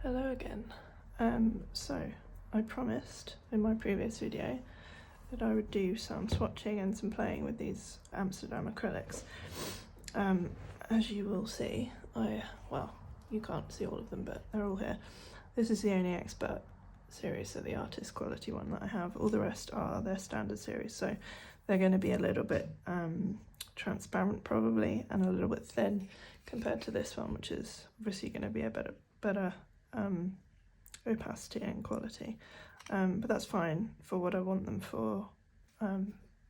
Hello again. So I promised in my previous video that I would do some swatching and some playing with these Amsterdam acrylics. As you will see, well, you can't see all of them, but they're all here. This is the only expert series, so the artist quality one that I have. All the rest are their standard series, so they're going to be a little bit transparent probably, and a little bit thin compared to this one, which is obviously going to be a better opacity and quality, but that's fine for what I want them for.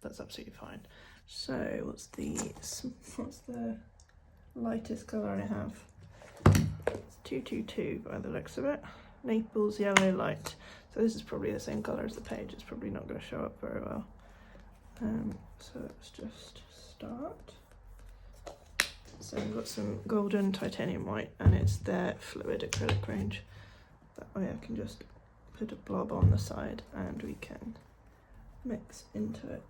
That's absolutely fine. So what's the lightest colour I have? It's 222 by the looks of it. Naples Yellow Light. So this is probably the same colour as the page. It's probably not going to show up very well. So let's just start. So we've got some golden titanium white, and it's their fluid acrylic range. That way I can just put a blob on the side and we can mix into it.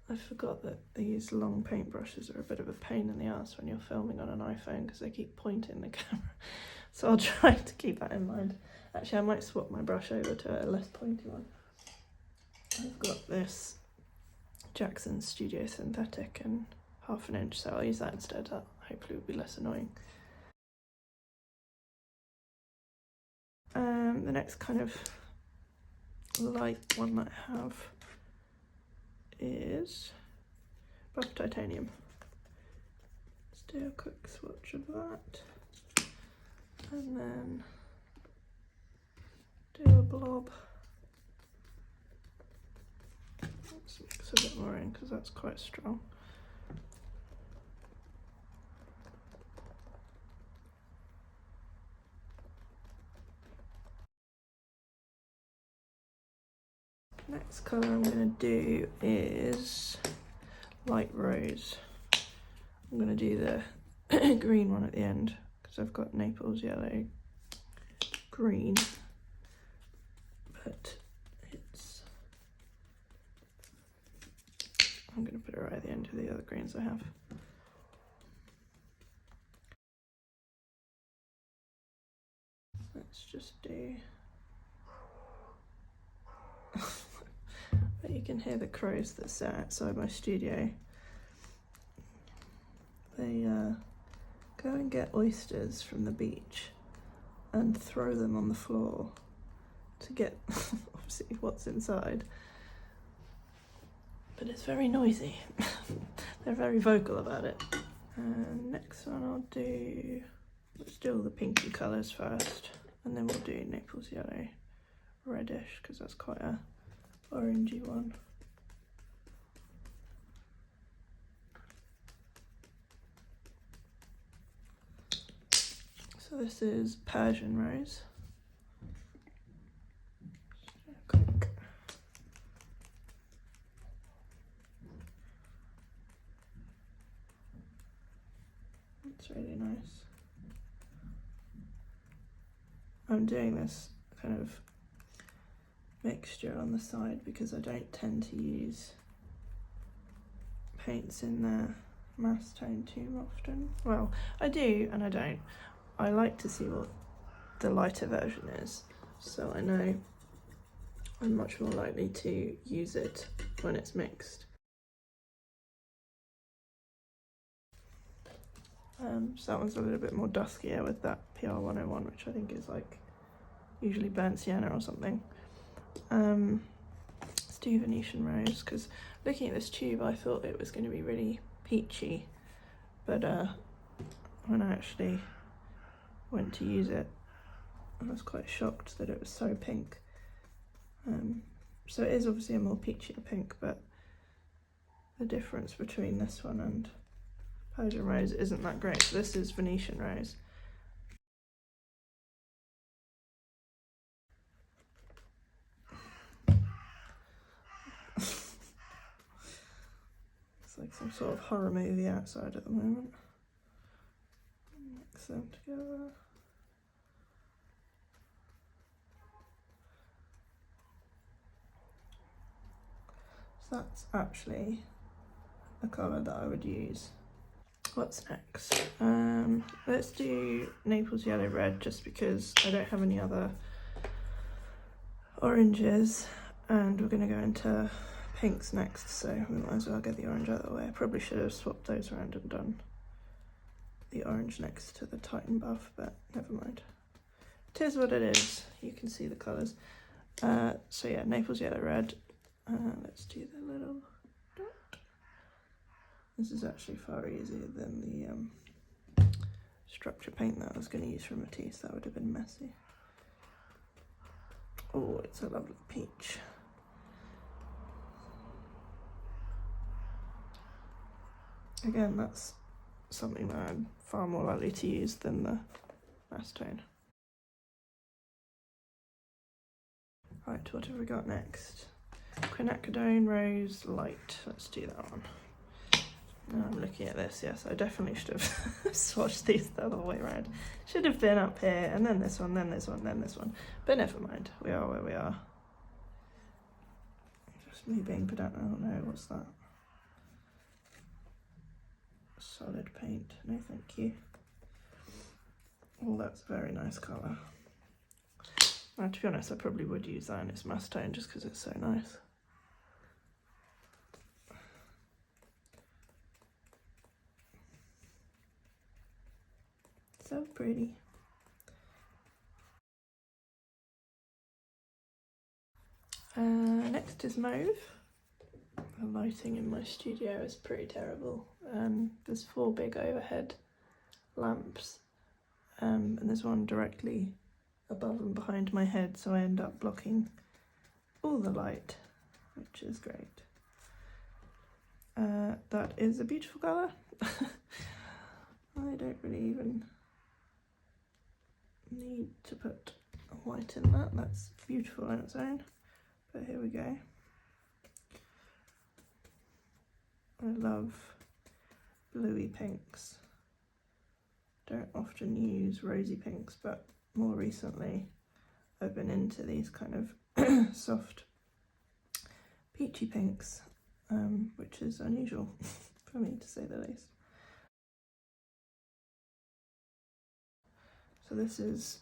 I forgot that these long paintbrushes are a bit of a pain in the ass when you're filming on an iPhone because they keep pointing the camera. So I'll try to keep that in mind. Actually, I might swap my brush over to a less pointy one. I've got this Jackson Studio Synthetic and 1/2 inch, so I'll use that instead. That hopefully will be less annoying. The next kind of light one that I have is buff titanium. Let's do a quick swatch of that, and then do a blob. Let's mix a bit more in because that's quite strong. Next colour I'm going to do is light rose. I'm going to do the green one at the end because I've got Naples Yellow Green, but I'm going to put it right at the end of the other greens I have. Let's just do... But you can hear the crows that sit outside my studio. They go and get oysters from the beach and throw them on the floor to get obviously what's inside. But it's very noisy. They're very vocal about it. And next one I'll do, let's do all the pinky colours first, and then we'll do Naples Yellow Reddish because that's quite a orangey one. So this is Persian Rose. It's really nice. I'm doing this kind of mixture on the side because I don't tend to use paints in their mass tone too often. Well, I do and I don't. I like to see what the lighter version is, so I know I'm much more likely to use it when it's mixed. So that one's a little bit more duskier with that PR101, which I think is like usually burnt sienna or something. Let's do Venetian Rose because looking at this tube I thought it was going to be really peachy, but when I actually went to use it I was quite shocked that it was so pink. So it is obviously a more peachier pink, but the difference between this one and Persian Rose isn't that great. So this is Venetian Rose. It's like some sort of horror movie outside at the moment. Mix them together. So that's actually a colour that I would use. What's next? Let's do Naples Yellow Red, just because I don't have any other oranges, and we're going to go into pinks next, so we might as well get the orange out of the way. I probably should have swapped those around and done the orange next to the Titan buff, but never mind. It is what it is. You can see the colours. So yeah, Naples Yellow Red. Let's do the little dot. This is actually far easier than the structure paint that I was going to use for Matisse. That would have been messy. Oh, it's a lovely peach. Again, that's something that I'm far more likely to use than the acetone. Right, what have we got next? Quinacridone Rose Light. Let's do that one. Now I'm looking at this, yes, I definitely should have swatched these the other way around. Should have been up here, and then this one, then this one, then this one. But never mind, we are where we are. Just me being pedantic. Oh no, what's that? Solid paint, no thank you. Oh, that's a very nice colour. Now, to be honest, I probably would use that in its mass tone just because it's so nice. So pretty. Next is mauve. The lighting in my studio is pretty terrible. There's 4 big overhead lamps, and there's one directly above and behind my head, so I end up blocking all the light, which is great. That is a beautiful colour. I don't really even need to put white in that. That's beautiful on its own, but here we go. I love bluey pinks. Don't often use rosy pinks, but more recently I've been into these kind of soft peachy pinks, which is unusual for me, to say the least. So this is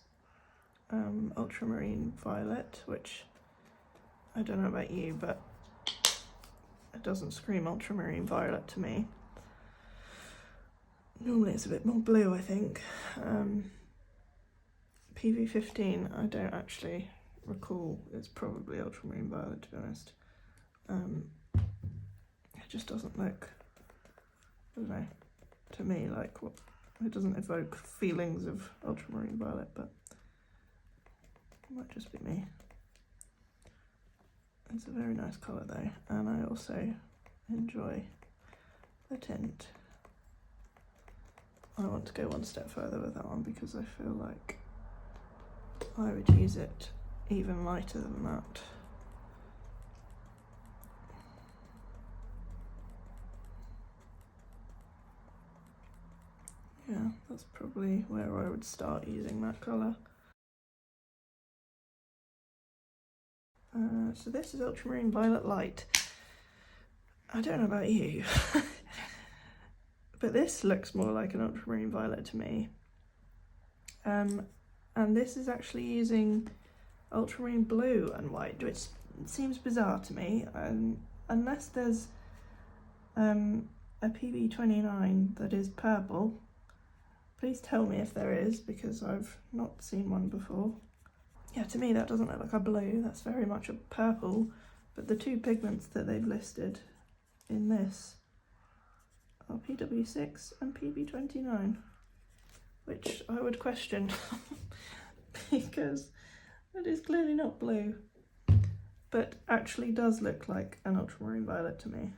ultramarine violet, which I don't know about you, but it doesn't scream ultramarine violet to me. Normally it's a bit more blue, I think. PV15, I don't actually recall. It's probably ultramarine violet, to be honest. It just doesn't look, I don't know, to me like what, it doesn't evoke feelings of ultramarine violet, but it might just be me. It's a very nice colour though, and I also enjoy the tint. I want to go one step further with that one because I feel like I would use it even lighter than that. Yeah, that's probably where I would start using that colour. So this is ultramarine violet light. I don't know about you, but this looks more like an ultramarine violet to me. And this is actually using ultramarine blue and white, which seems bizarre to me. Unless there's a PB29 that is purple. Please tell me if there is, because I've not seen one before. Yeah, to me that doesn't look like a blue, that's very much a purple, but the 2 pigments that they've listed in this are PW6 and PB29, which I would question because it is clearly not blue, but actually does look like an ultramarine violet to me.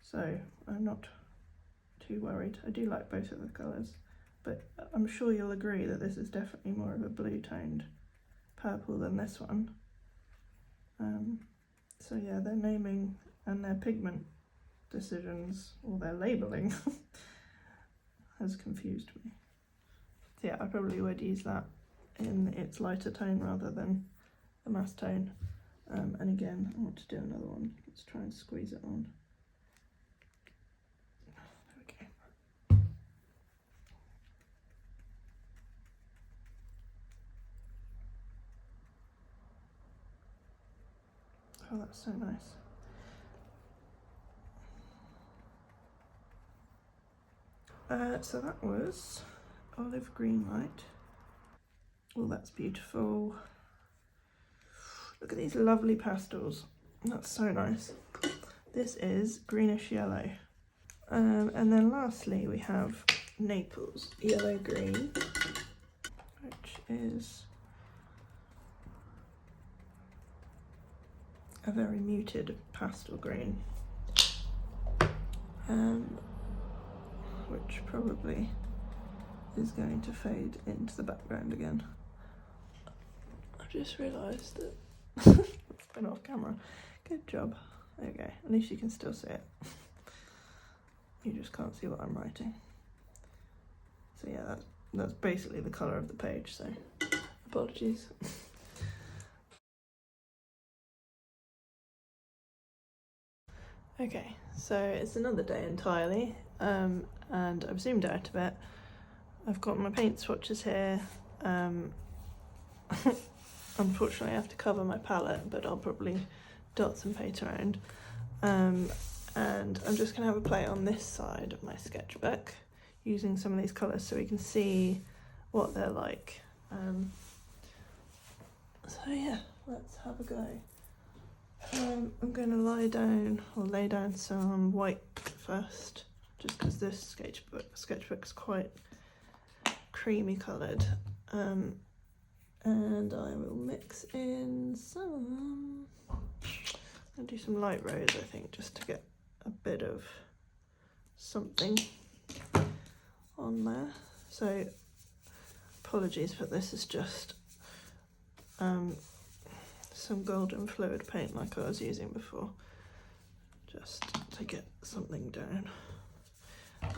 So I'm not too worried. I do like both of the colours, but I'm sure you'll agree that this is definitely more of a blue toned purple than this one. So yeah, their naming and their pigment decisions, or their labelling, has confused me. So yeah, I probably would use that in its lighter tone rather than the mass tone. And again, I want to do another one. Let's try and squeeze it on. There we go. Oh, that's so nice. So that was olive green light. Oh, that's beautiful. Look at these lovely pastels. That's so nice. This is greenish yellow. And then lastly we have Naples yellow green, which is a very muted pastel green, which probably is going to fade into the background again. I've just realised that it's been off camera. Good job. There we go. At least you can still see it. You just can't see what I'm writing. So yeah, that's basically the colour of the page, so apologies. Okay, so it's another day entirely, and I've zoomed out a bit. I've got my paint swatches here. Unfortunately I have to cover my palette, but I'll probably dot some paint around. And I'm just gonna have a play on this side of my sketchbook using some of these colours so we can see what they're like. So yeah, let's have a go. I'm going to lay down some white first, just because this sketchbook's quite creamy coloured, and I will mix in some. I'll do some light rose, I think, just to get a bit of something on there. So apologies, but this is just some golden fluid paint like I was using before, just to get something down.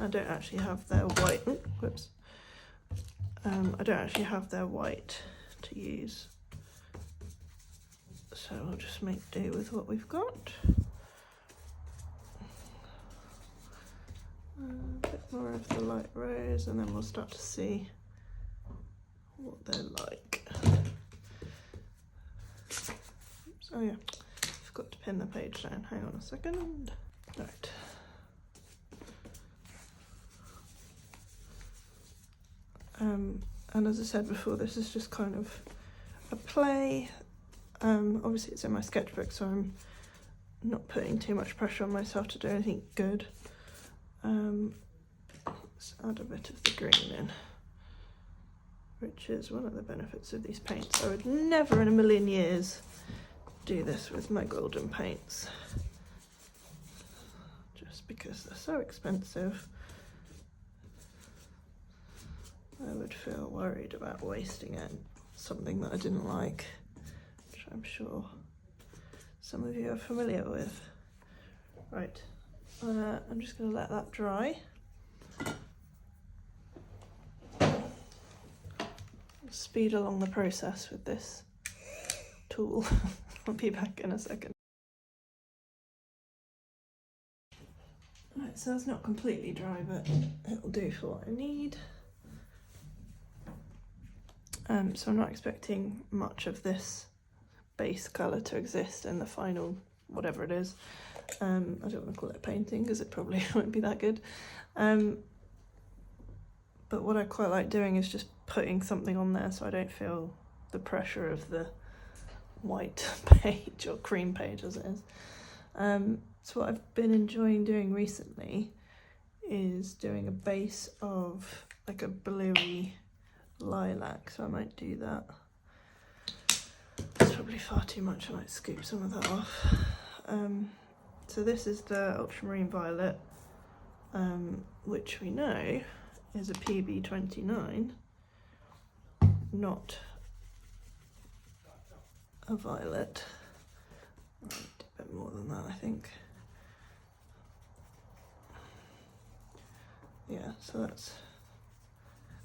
I don't actually have their white, whoops. I don't actually have their white to use, so I'll just make do with what we've got. A bit more of the light rose, and then we'll start to see what they're like. Oops, oh yeah, forgot to pin the page down. Hang on a second. Right. And as I said before, this is just kind of a play. Obviously it's in my sketchbook, so I'm not putting too much pressure on myself to do anything good. Let's add a bit of the green in, which is one of the benefits of these paints. I would never in a million years do this with my golden paints, just because they're so expensive. I would feel worried about wasting it, something that I didn't like, which I'm sure some of you are familiar with. Right, I'm just going to let that dry. Speed along the process with this tool. I'll be back in a second. Right, so that's not completely dry, but it'll do for what I need. So I'm not expecting much of this base colour to exist in the final whatever it is. I don't want to call it a painting because it probably won't be that good. But what I quite like doing is just putting something on there so I don't feel the pressure of the white page, or cream page as it is. So what I've been enjoying doing recently is doing a base of like a bluey lilac, so I might do that. It's probably far too much, I might scoop some of that off. So this is the ultramarine violet, which we know is a PB29, not a violet. I'll do a bit more than that, I think. Yeah, so that's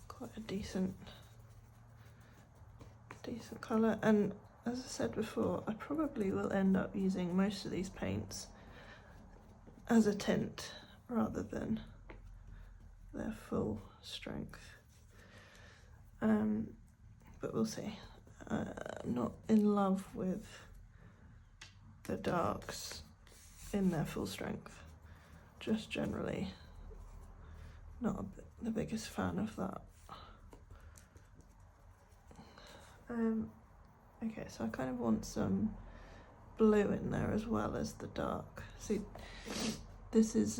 quite a decent colour, and as I said before, I probably will end up using most of these paints as a tint rather than their full strength. But we'll see. I'm not in love with the darks in their full strength. Just generally not the biggest fan of that. Okay, so I kind of want some blue in there as well as the dark. See, this is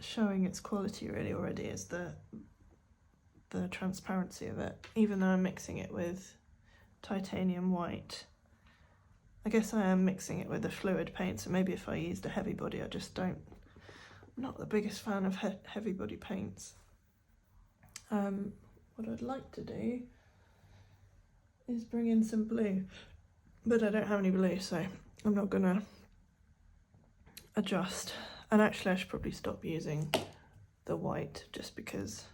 showing its quality really already, is the transparency of it, even though I'm mixing it with titanium white. I guess I am mixing it with a fluid paint, so maybe if I used a heavy body, I'm not the biggest fan of heavy body paints. What I'd like to do is bring in some blue, but I don't have any blue, so I'm not gonna adjust. And actually I should probably stop using the white just because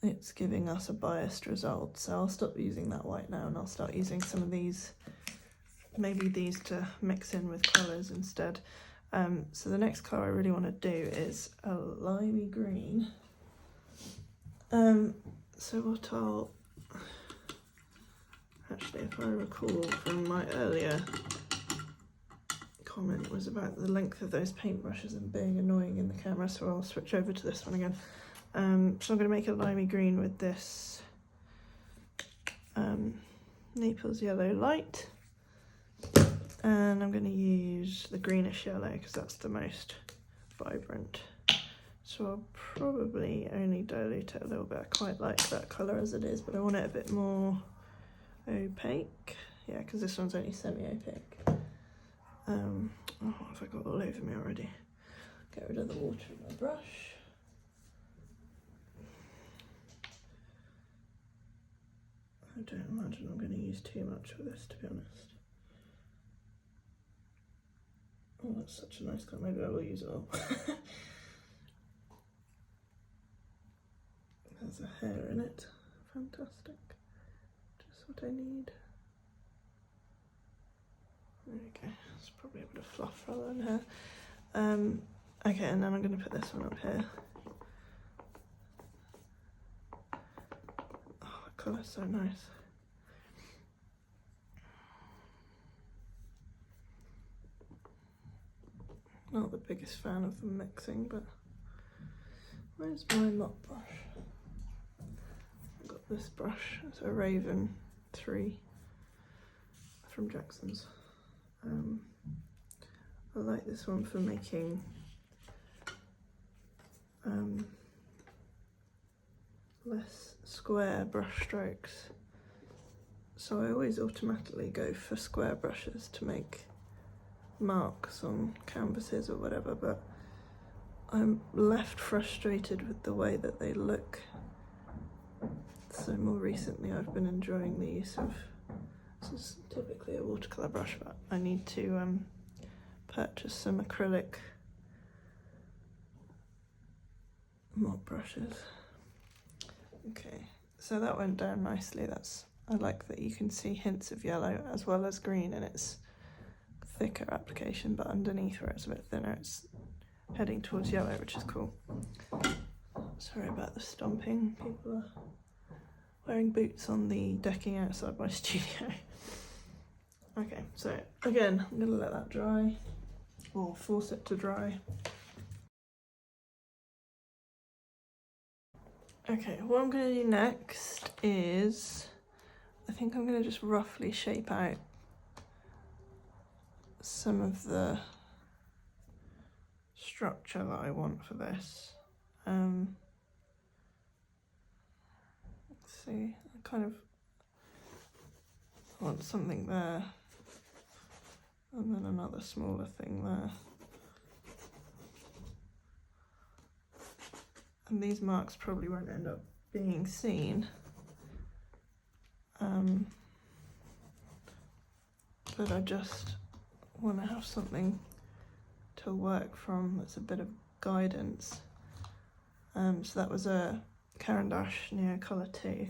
it's giving us a biased result. So I'll stop using that white now and I'll start using some of these, maybe these to mix in with colours instead. So the next colour I really want to do is a limey green. So what I'll, actually if I recall from my earlier comment was about the length of those paintbrushes and being annoying in the camera, so I'll switch over to this one again. So I'm going to make a limey green with this Naples yellow light, and I'm going to use the greenish yellow because that's the most vibrant. So I'll probably only dilute it a little bit. I quite like that colour as it is, but I want it a bit more opaque. Yeah, because this one's only semi-opaque. Oh, what have I got all over me already? Get rid of the water in my brush. I don't imagine I'm going to use too much of this, to be honest. Oh, that's such a nice colour. Maybe I will use it all. There's a hair in it. Fantastic. Just what I need. There we go. It's probably a bit of fluff rather than hair. Okay, and then I'm going to put this one up here. Oh, the colour's so nice. Not the biggest fan of the mixing, but where's my mop brush? I've got this brush. It's a Raven 3 from Jackson's. I like this one for making less square brush strokes. So I always automatically go for square brushes to make marks on canvases or whatever, but I'm left frustrated with the way that they look. So more recently I've been enjoying the use of, this is typically a watercolour brush, but I need to purchase some acrylic mop brushes. Okay, so that went down nicely. I like that you can see hints of yellow as well as green in its thicker application, but underneath where it's a bit thinner, it's heading towards yellow, which is cool. Sorry about the stomping. People are wearing boots on the decking outside my studio. Okay, so again, I'm gonna let that dry, or force it to dry. Okay, what I'm gonna do next is, I think I'm gonna just roughly shape out some of the structure that I want for this. Let's see, I kind of want something there, and then another smaller thing there. And these marks probably won't end up being seen. But I just want to have something to work from that's a bit of guidance. So that was a Caran d'Ache Neo Colour 2,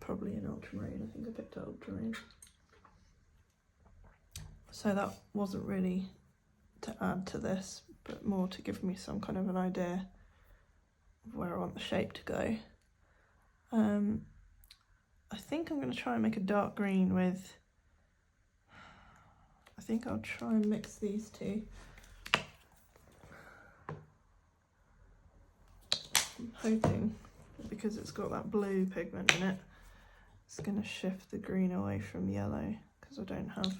probably in ultramarine. I think I picked up ultramarine. So that wasn't really to add to this, but more to give me some kind of an idea of where I want the shape to go. I think I'm going to try and make a dark green with, I think I'll try and mix these two. I'm hoping that because it's got that blue pigment in it, it's going to shift the green away from yellow, because I don't have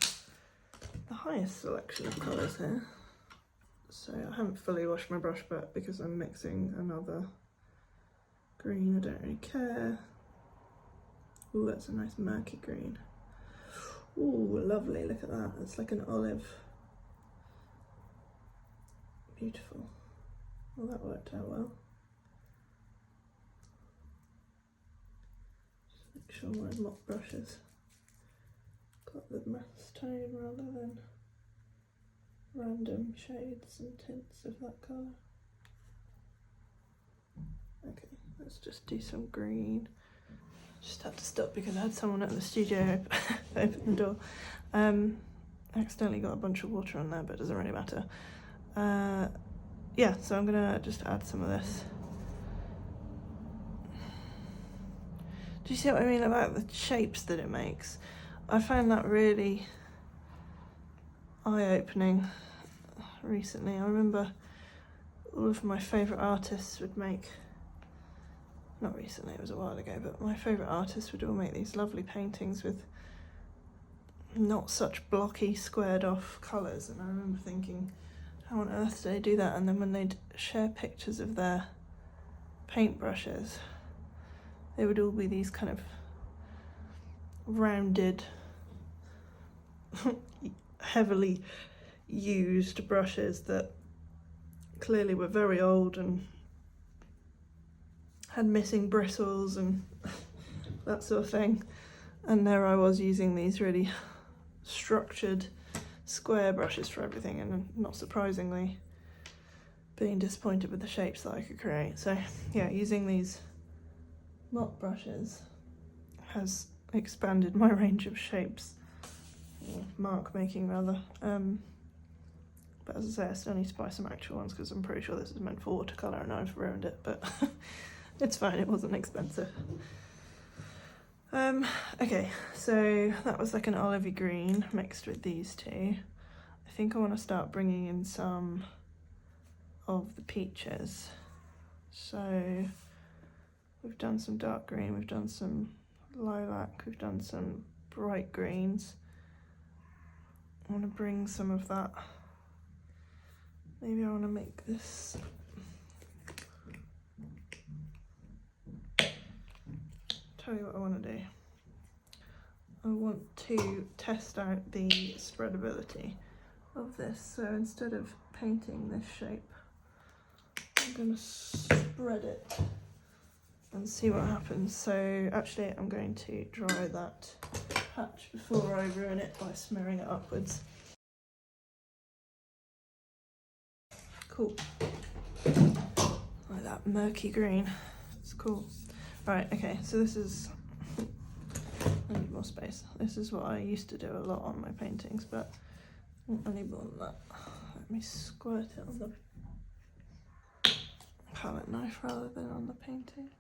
the highest selection of colours here. So I haven't fully washed my brush, but because I'm mixing another green, I don't really care. Ooh, that's a nice murky green. Ooh, lovely, look at that. It's like an olive. Beautiful. Well, that worked out well. Just make sure my mop brushes got the mass tone rather than random shades and tints of that colour. Okay, let's just do some green. Just had to stop because I had someone at the studio open the door. Accidentally got a bunch of water on there, but it doesn't really matter. Yeah, so I'm gonna just add some of this. Do you see what I mean about the shapes that it makes? I found that really eye-opening recently. I remember all of my favourite artists would make, not recently, it was a while ago, but my favourite artists would all make these lovely paintings with not such blocky, squared off colours, and I remember thinking, how on earth do they do that? And then when they'd share pictures of their paintbrushes, they would all be these kind of rounded, heavily used brushes that clearly were very old and had missing bristles and that sort of thing. And there I was using these really structured square brushes for everything, and not surprisingly being disappointed with the shapes that I could create. So yeah, using these mop brushes has expanded my range of shapes, or mark making rather. But as I say, I still need to buy some actual ones because I'm pretty sure this is meant for watercolour and I've ruined it, but it's fine, it wasn't expensive. Okay, so that was like an olivey green mixed with these two. I think I want to start bringing in some of the peaches. So we've done some dark green, we've done some lilac, we've done some bright greens. I want to bring some of that. Maybe I want to make this. Tell you what I want to do. I want to test out the spreadability of this. So instead of painting this shape, I'm going to spread it and see what happens. So actually I'm going to dry that patch before I ruin it by smearing it upwards. Cool. Like that murky green. It's cool. Right, okay, so this is, I need more space. This is what I used to do a lot on my paintings, but I need more than that. Let me squirt it on the palette knife rather than on the painting.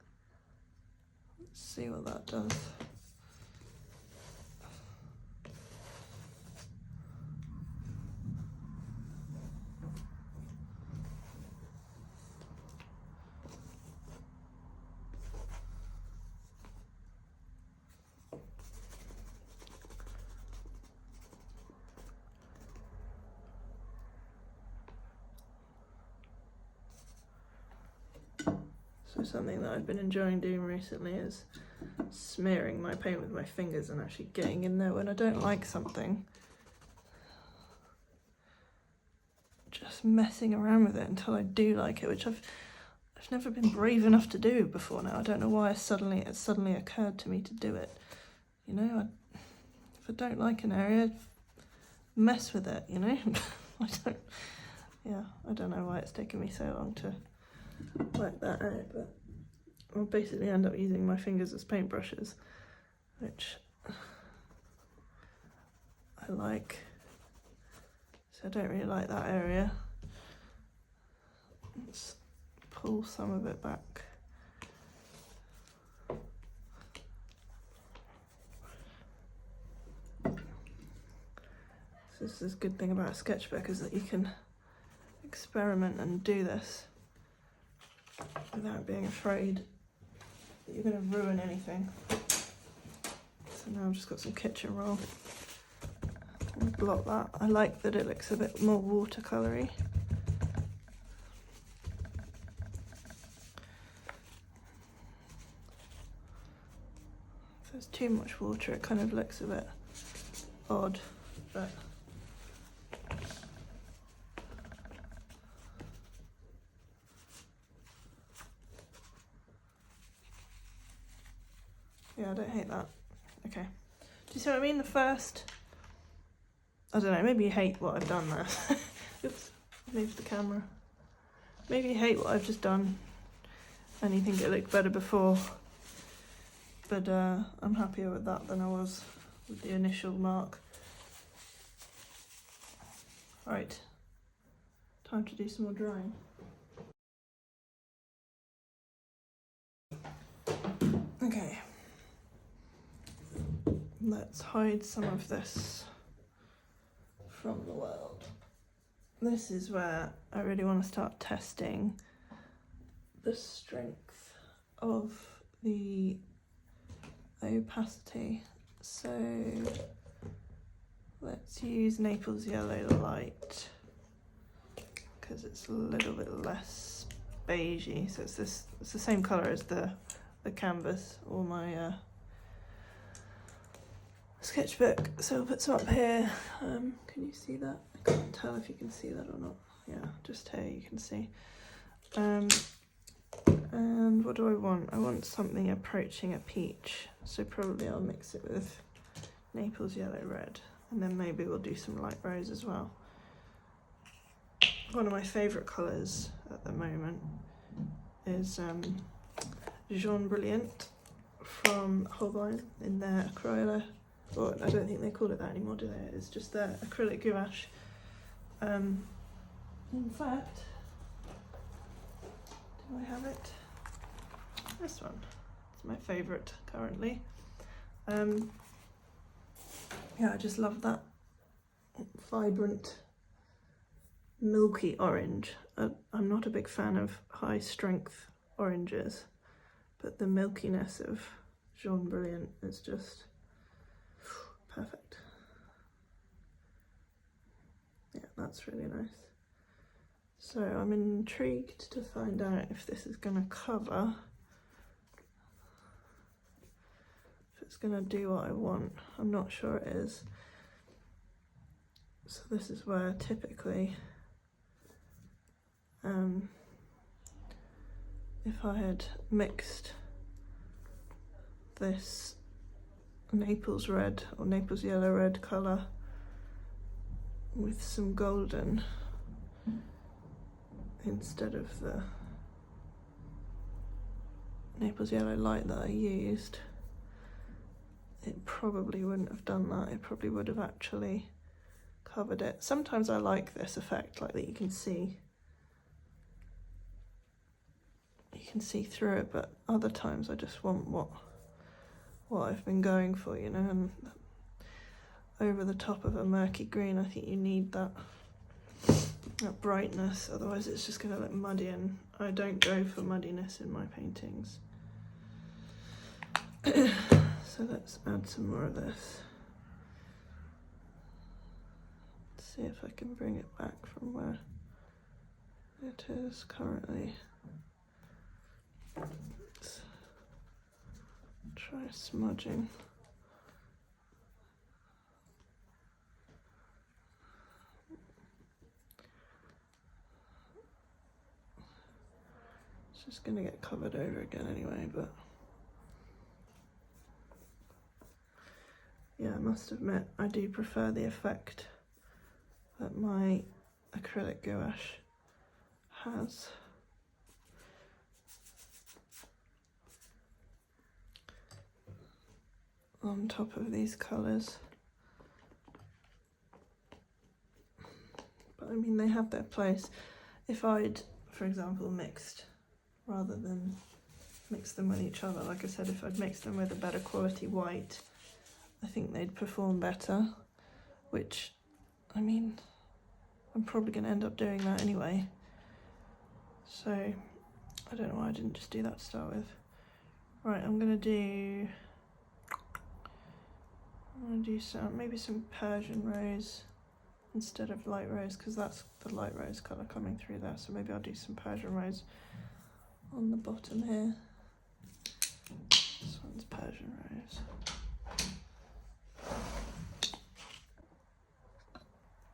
Let's see what that does. So something that I've been enjoying doing recently is smearing my paint with my fingers and actually getting in there when I don't like something. Just messing around with it until I do like it, which I've never been brave enough to do before now. I don't know why it suddenly occurred to me to do it. You know, if I don't like an area, mess with it, you know? I don't know why it's taken me so long to work that out, but I'll basically end up using my fingers as paintbrushes, which I like. So I don't really like that area. Let's pull some of it back. This is a good thing about a sketchbook, is that you can experiment and do this without being afraid that you're going to ruin anything. So now I've just got some kitchen roll. I'll blot that. I like that it looks a bit more watercolory. If there's too much water, it kind of looks a bit odd, but yeah, I don't hate that. Okay. Do you see what I mean? The first, I don't know, maybe you hate what I've done there. Oops, moved the camera. Maybe you hate what I've just done and you think it looked better before. But I'm happier with that than I was with the initial mark. Right, time to do some more drawing. Okay. Let's hide some of this from the world. This is where I really want to start testing the strength of the opacity. So let's use Naples Yellow Light because it's a little bit less beigey. So it's the same colour as the canvas or my sketchbook. So I'll put some up here. Can you see that? I can't tell if you can see that or not. Yeah, just here you can see. And what do I want? I want something approaching a peach. So probably I'll mix it with Naples Yellow Red. And then maybe we'll do some light rose as well. One of my favourite colours at the moment is Jaune Brilliant from Holbein in their acrylic. Well, I don't think they call it that anymore, do they? It's just their acrylic gouache. In fact, do I have it? This one. It's my favourite currently. Yeah, I just love that vibrant, milky orange. I'm not a big fan of high strength oranges, but the milkiness of Jaune Brilliant is just perfect. Yeah, that's really nice. So I'm intrigued to find out if this is going to cover, if it's going to do what I want. I'm not sure it is. So this is where typically, if I had mixed this Naples red or Naples yellow red colour with some golden instead of the Naples yellow light that I used, it probably wouldn't have done that. It probably would have actually covered it. Sometimes I like this effect, like that you can see through it, but other times I just want what I've been going for, you know, and over the top of a murky green, I think you need that brightness, otherwise it's just going to look muddy, and I don't go for muddiness in my paintings. So let's add some more of this. Let's see if I can bring it back from where it is currently. Let's try smudging. It's just going to get covered over again anyway, but yeah, I must admit I do prefer the effect that my acrylic gouache has. On top of these colours. But I mean, they have their place. If I'd, for example, mixed, rather than mix them with each other, like I said, if I'd mixed them with a better quality white, I think they'd perform better, which I mean, I'm probably going to end up doing that anyway. So, I don't know why I didn't just do that to start with. Right, I'm going to do some, maybe some Persian rose instead of light rose, because that's the light rose colour coming through there. So maybe I'll do some Persian rose on the bottom here. This one's Persian rose.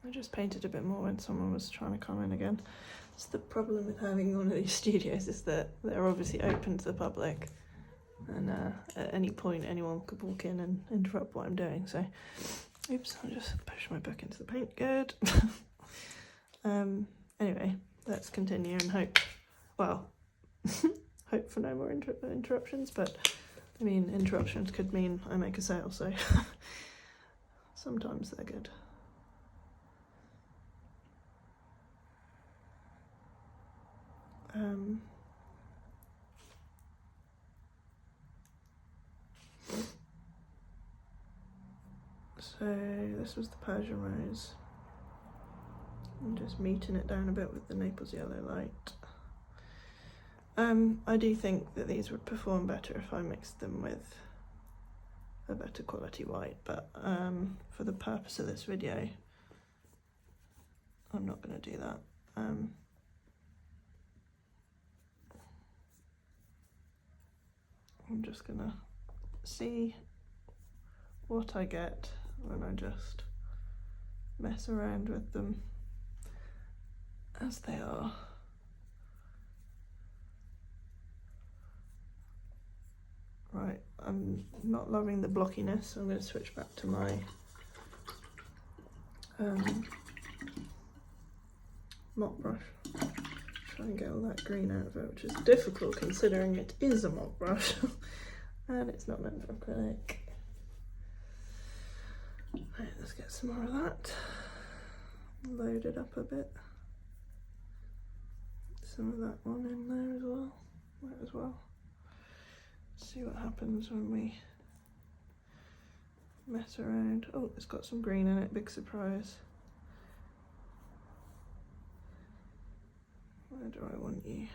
I just painted a bit more when someone was trying to come in again. It's the problem with having one of these studios, is that they're obviously open to the public, and at any point anyone could walk in and interrupt what I'm doing. So, oops, I'll just push my book into the paint. Good. Anyway, let's continue and hope, well, hope for no more interruptions, but I mean, interruptions could mean I make a sale, so sometimes they're good. So this was the Persian rose. I'm just muting it down a bit with the Naples yellow light. I do think that these would perform better if I mixed them with a better quality white, but for the purpose of this video, I'm not going to do that. I'm just going to see what I get when I just mess around with them as they are. Right, I'm not loving the blockiness, so I'm going to switch back to my mop brush. Try and get all that green out of it, which is difficult considering it is a mop brush and it's not meant for acrylic. Right, let's get some more of that. Load it up a bit. Some of that one in there as well. Might as well. See what happens when we mess around. Oh, it's got some green in it, big surprise. Where do I want you?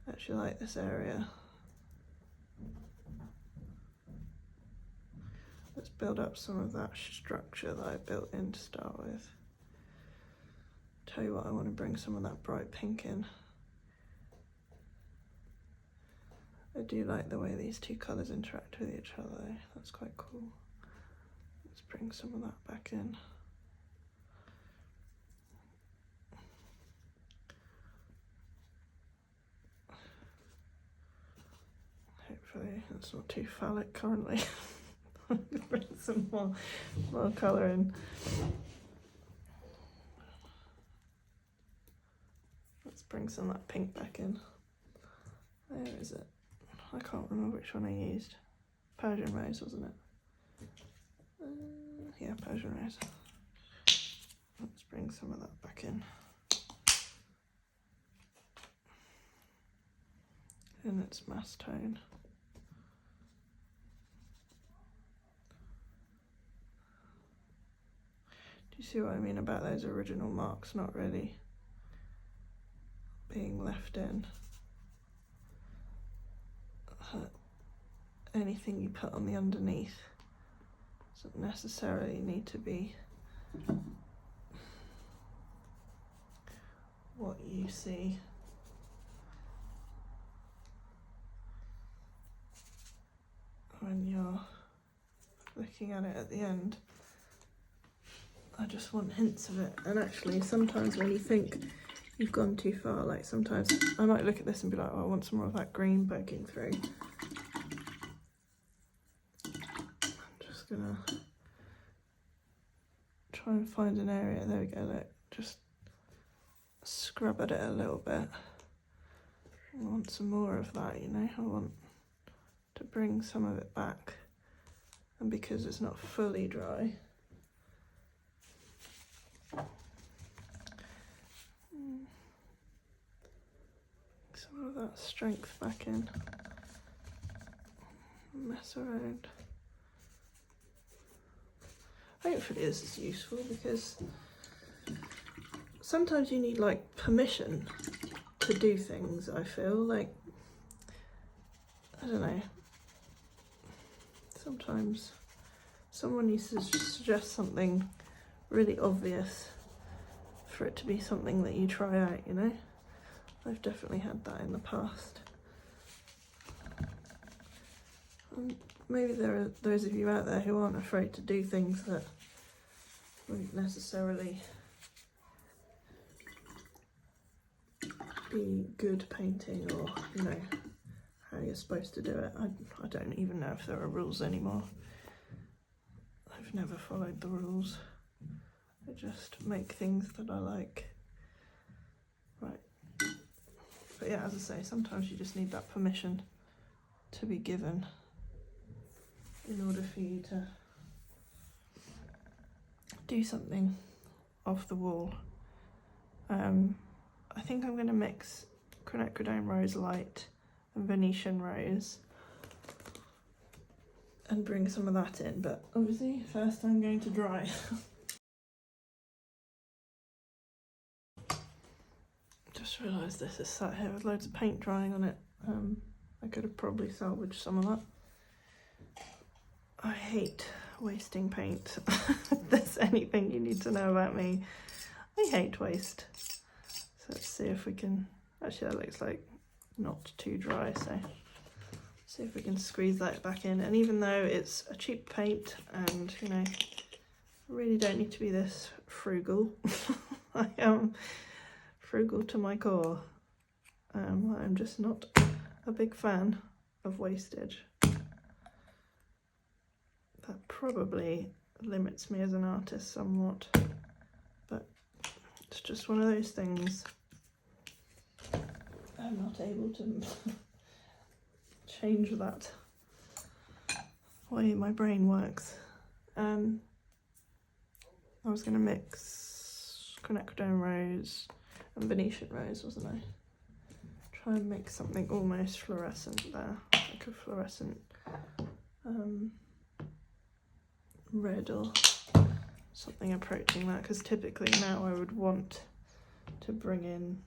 I actually like this area. Let's build up some of that structure that I built in to start with. Tell you what, I want to bring some of that bright pink in. I do like the way these two colours interact with each other. That's quite cool. Let's bring some of that back in. Hopefully that's not too phallic currently. Bring some more colour in. Let's bring some of that pink back in. Where is it? I can't remember which one I used. Persian rose, wasn't it? Yeah, Persian rose. Let's bring some of that back in. In its mass tone. Do you see what I mean about those original marks not really being left in? Anything you put on the underneath doesn't necessarily need to be what you see. When you're looking at it at the end. I just want hints of it, and actually sometimes when you think you've gone too far, like sometimes I might look at this and be like, oh, I want some more of that green poking through. I'm just gonna try and find an area. There we go, look, just scrub at it a little bit. I want some more of that, you know, I want to bring some of it back, and because it's not fully dry, some of that strength back in, mess around. hopefully this is useful, because sometimes you need like permission to do things. I feel like, I don't know, sometimes someone needs to suggest something really obvious for it to be something that you try out, you know? I've definitely had that in the past. And maybe there are those of you out there who aren't afraid to do things that wouldn't necessarily be good painting, or, you know, how you're supposed to do it. I don't even know if there are rules anymore. I've never followed the rules. I just make things that I like. Right. But yeah, as I say, sometimes you just need that permission to be given in order for you to do something off the wall. I think I'm going to mix quinacridone rose light and Venetian rose and bring some of that in, but obviously first I'm going to dry. Just realised this is sat here with loads of paint drying on it. I could have probably salvaged some of that. I hate wasting paint. If there's anything you need to know about me, I hate waste. So let's see if we can, actually that looks like not too dry, so see if we can squeeze that back in. And even though it's a cheap paint and, you know, really don't need to be this frugal, I am frugal to my core. I'm just not a big fan of wastage. That probably limits me as an artist somewhat, but it's just one of those things. I'm not able to change that way my brain works. I was going to mix quinacridone rose and Venetian rose, wasn't I? Try and make something almost fluorescent there, like a fluorescent red or something approaching that, because typically now I would want to bring in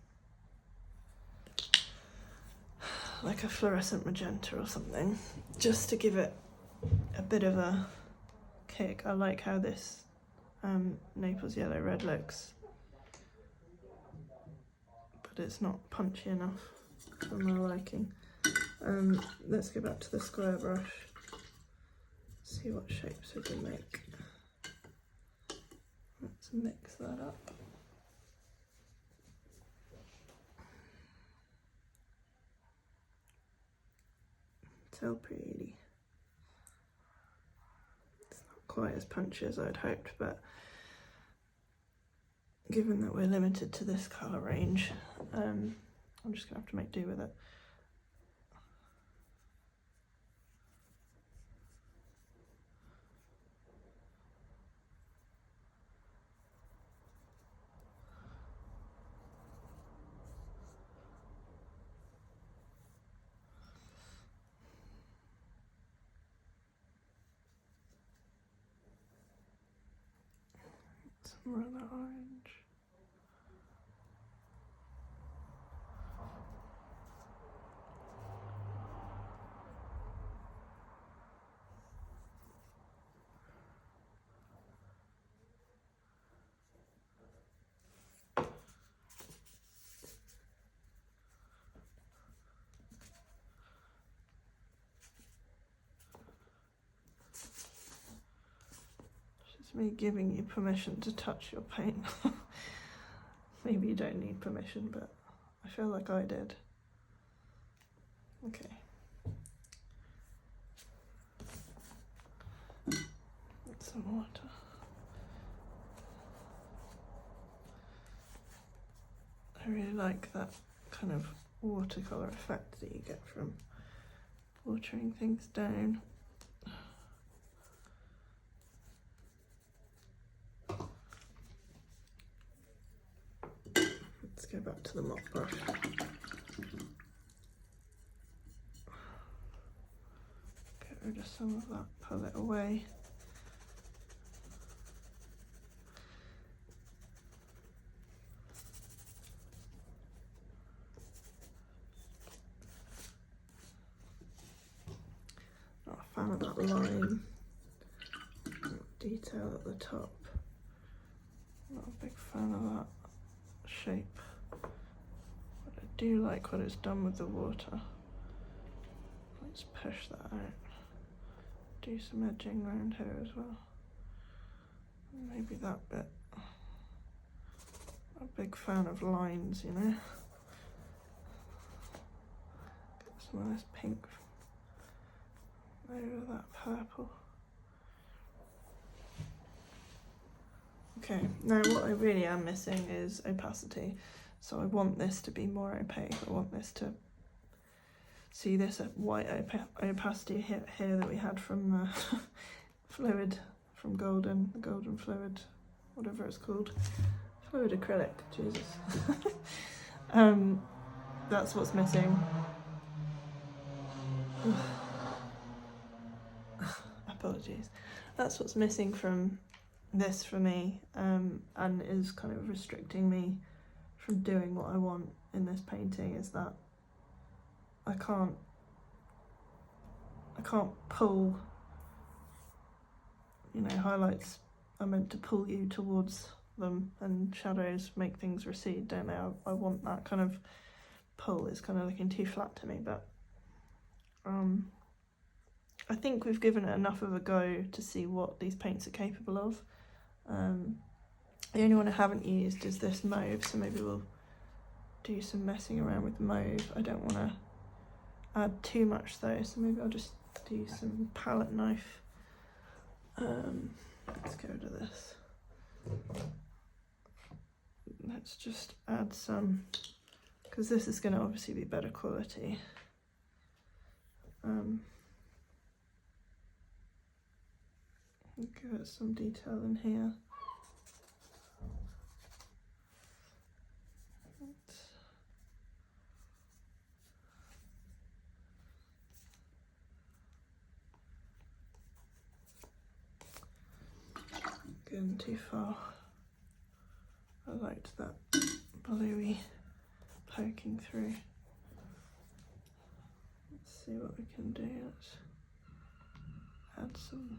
like a fluorescent magenta or something, just to give it a bit of a kick. I like how this Naples yellow red looks, but it's not punchy enough for my liking. Let's go back to the square brush, see what shapes we can make. Let's mix that up. So pretty. It's not quite as punchy as I'd hoped, but given that we're limited to this colour range, I'm just going to have to make do with it. Some more of that orange. It's me giving you permission to touch your paint. Maybe you don't need permission, but I feel like I did. Okay. Some water. I really like that kind of watercolour effect that you get from watering things down. Let's go back to the mop brush. Get rid of some of that, pull it away. fan of that line, detail at the top. Not a big fan of that shape, but I do like what it's done with the water. Let's push that out. Do some edging around here as well. Maybe that bit. A big fan of lines, you know. Get some of this pink over that purple. Okay, now what I really am missing is opacity. So I want this to be more opaque. I want this to see this white opacity here that we had from fluid, from the golden fluid, whatever it's called. Fluid acrylic, Jesus. That's what's missing. Apologies. That's what's missing from this for me, and is kind of restricting me from doing what I want in this painting, is that I can't pull, you know, highlights are meant to pull you towards them, and shadows make things recede, don't they? I want that kind of pull. It's kind of looking too flat to me, but I think we've given it enough of a go to see what these paints are capable of. The only one I haven't used is this mauve, so maybe we'll do some messing around with mauve. I don't want to add too much though, so maybe I'll just do some palette knife. Let's get rid of this. Let's just add some, because this is going to obviously be better quality. Give it some detail in here. Going too far. I liked that bluey poking through. Let's see what we can do. Let's add some.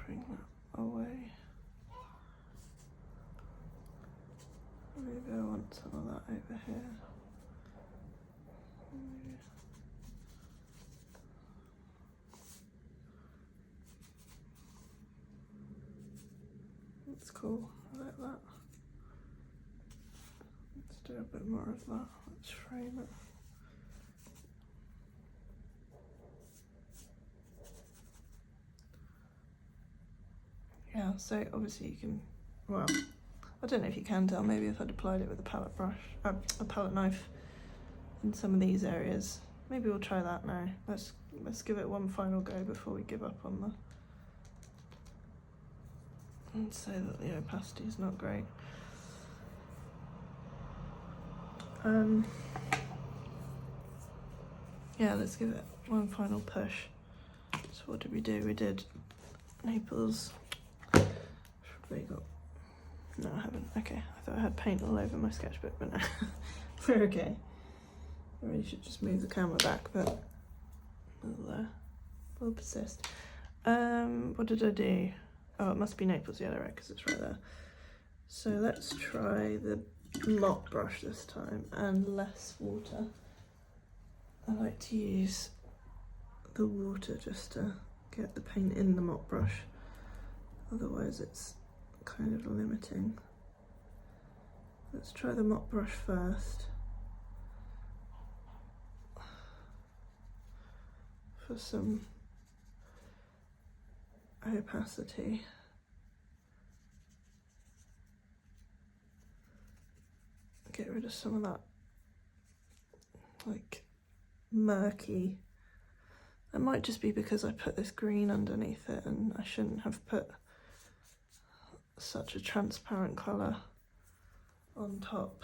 Bring that away. Maybe I want some of that over here. That's cool, I like that. Let's do a bit more of that. Let's frame it. Yeah, so obviously you can, well, I don't know if you can tell, maybe if I'd applied it with a palette brush, a palette knife in some of these areas. Maybe we'll try that now. Let's give it one final go before we give up on and say that the opacity is not great. Yeah, let's give it one final push. So what did we do? We did Naples. Probably got. No, I haven't. Okay, I thought I had paint all over my sketchbook, but no, we're okay. I really should just move the camera back, but we'll persist. What did I do? Oh, it must be Naples yellow, right? Because it's right there. So let's try the mop brush this time and less water. I like to use the water just to get the paint in the mop brush. Otherwise, it's kind of limiting. Let's try the mop brush first for some opacity. Get rid of some of that like murky. It might just be because I put this green underneath it and I shouldn't have put such a transparent colour on top.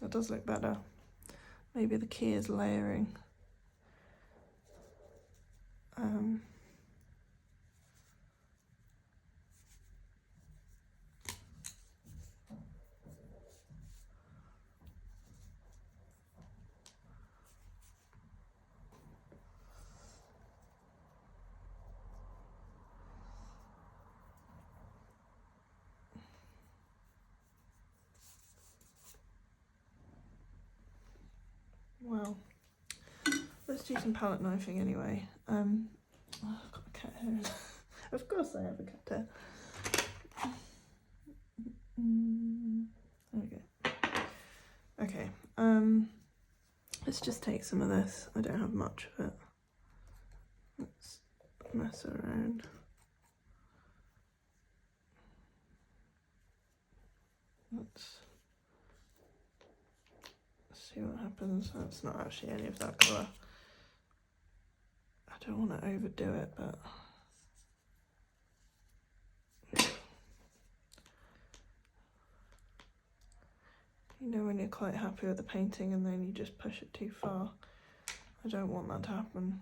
That does look better. Maybe the key is layering. Well, let's do some palette knifing anyway. Oh, I've got a cat hair. Of course I have a cat hair. There we go. Okay, let's just take some of this. I don't have much of it. Let's mess around. Let's see what happens. That's not actually any of that colour. I don't want to overdo it, but you know when you're quite happy with the painting and then you just push it too far. I don't want that to happen.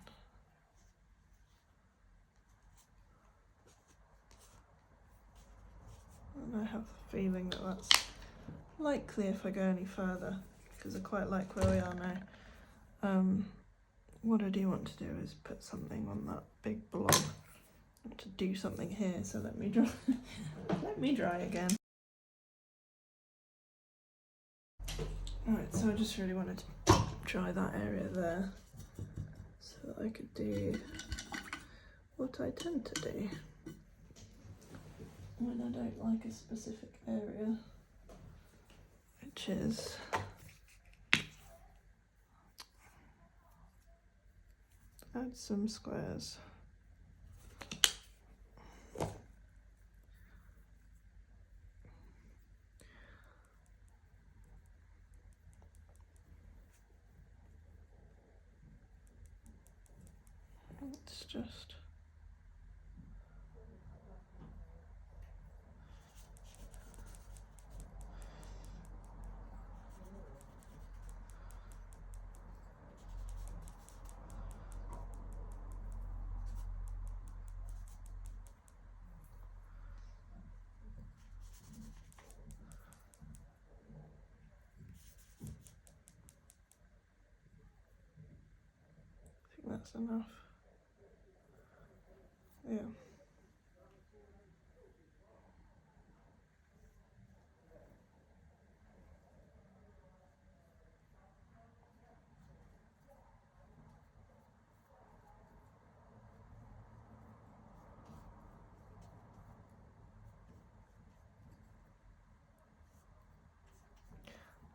And I have the feeling that that's likely if I go any further, because I quite like where we are now. What I do want to do is put something on that big blob. I want to do something here, so let me dry. Let me dry again. Alright, so I just really wanted to dry that area there, so that I could do what I tend to do when I don't like a specific area, which is add some squares. It's just I think that's enough. Yeah.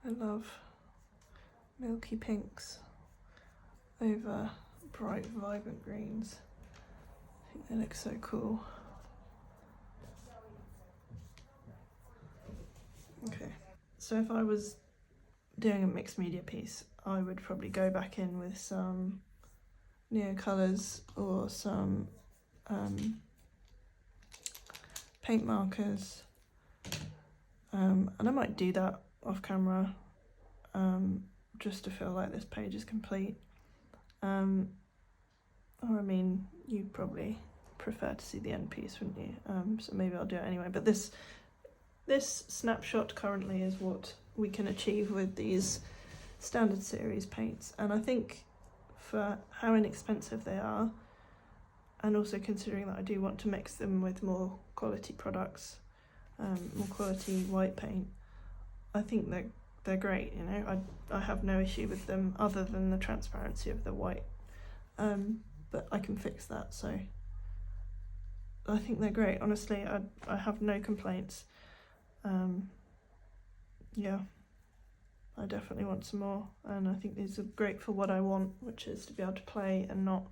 I love milky pinks over bright vibrant greens. I think they look so cool. Okay, so if I was doing a mixed media piece, I would probably go back in with some neo colours or some paint markers, and I might do that off camera just to feel like this page is complete. Or I mean, you'd probably prefer to see the end piece, wouldn't you? So maybe I'll do it anyway. But this snapshot currently is what we can achieve with these standard series paints, and I think for how inexpensive they are, and also considering that I do want to mix them with more quality products, more quality white paint, I think they're great. You know, I have no issue with them other than the transparency of the white, but I can fix that, so I think they're great. Honestly, I have no complaints. Yeah, I definitely want some more, and I think these are great for what I want, which is to be able to play and not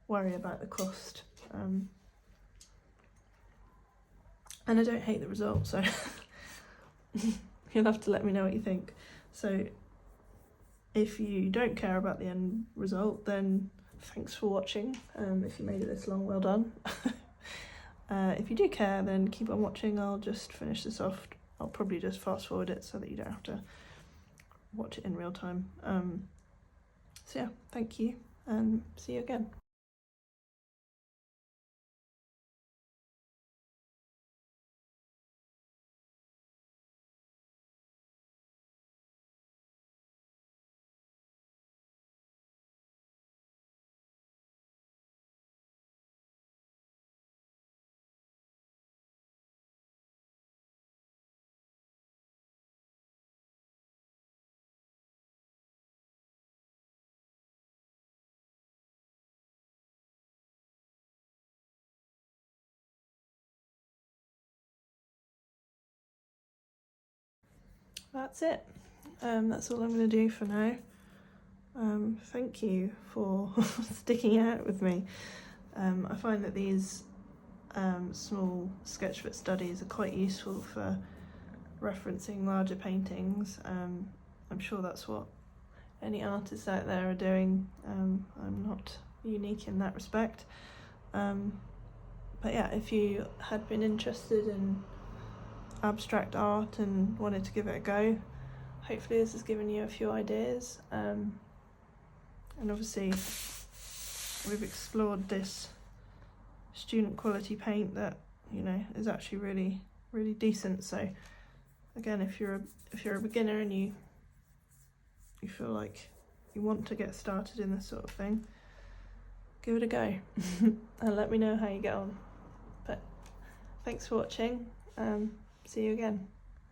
worry about the cost. And I don't hate the result, so you'll have to let me know what you think. So if you don't care about the end result, then thanks for watching. If you made it this long, well done. If you do care, then keep on watching. I'll just finish this off. I'll probably just fast forward it so that you don't have to watch it in real time. So yeah, thank you, and see you again. that's it. That's all I'm going to do for now. Thank you for sticking out with me. I find that these small sketchbook studies are quite useful for referencing larger paintings. I'm sure that's what any artists out there are doing. I'm not unique in that respect. But yeah, if you had been interested in abstract art and wanted to give it a go, hopefully this has given you a few ideas. And obviously we've explored this student quality paint that, you know, is actually really decent. So again, if you're a beginner and you feel like you want to get started in this sort of thing, give it a go and let me know how you get on. But thanks for watching. See you again.